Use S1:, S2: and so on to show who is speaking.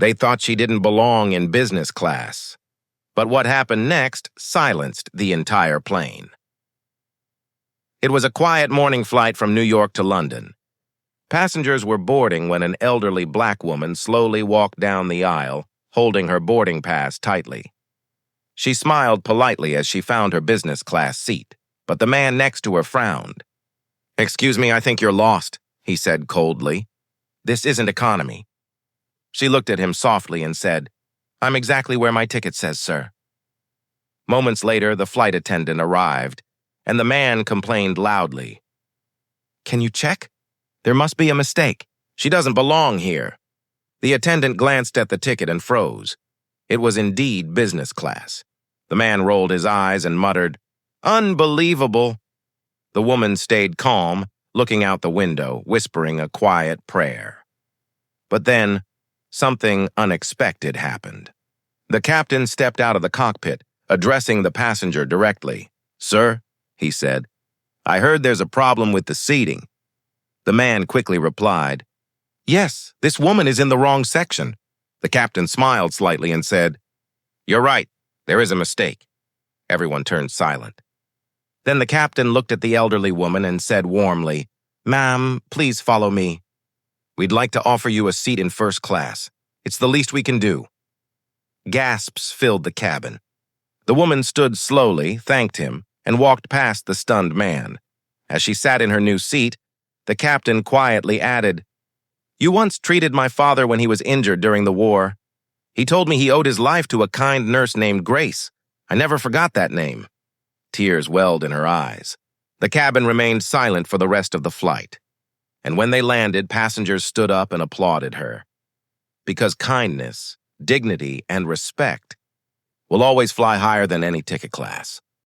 S1: They thought she didn't belong in business class. But what happened next silenced the entire plane. It was a quiet morning flight from New York to London. Passengers were boarding when an elderly black woman slowly walked down the aisle, holding her boarding pass tightly. She smiled politely as she found her business class seat, but the man next to her frowned. "Excuse me, I think you're lost," he said coldly. "This isn't economy." She looked at him softly and said, "I'm exactly where my ticket says, sir." Moments later, the flight attendant arrived, and the man complained loudly. "Can you check? There must be a mistake. She doesn't belong here." The attendant glanced at the ticket and froze. It was indeed business class. The man rolled his eyes and muttered, "Unbelievable." The woman stayed calm, looking out the window, whispering a quiet prayer. But then, something unexpected happened. The captain stepped out of the cockpit, addressing the passenger directly. "Sir," he said, "I heard there's a problem with the seating." The man quickly replied, "Yes, this woman is in the wrong section." The captain smiled slightly and said, "You're right, there is a mistake." Everyone turned silent. Then the captain looked at the elderly woman and said warmly, "Ma'am, please follow me. We'd like to offer you a seat in first class. It's the least we can do." Gasps filled the cabin. The woman stood slowly, thanked him, and walked past the stunned man. As she sat in her new seat, the captain quietly added, "You once treated my father when he was injured during the war. He told me he owed his life to a kind nurse named Grace. I never forgot that name." Tears welled in her eyes. The cabin remained silent for the rest of the flight. And when they landed, passengers stood up and applauded her. Because kindness, dignity, and respect will always fly higher than any ticket class.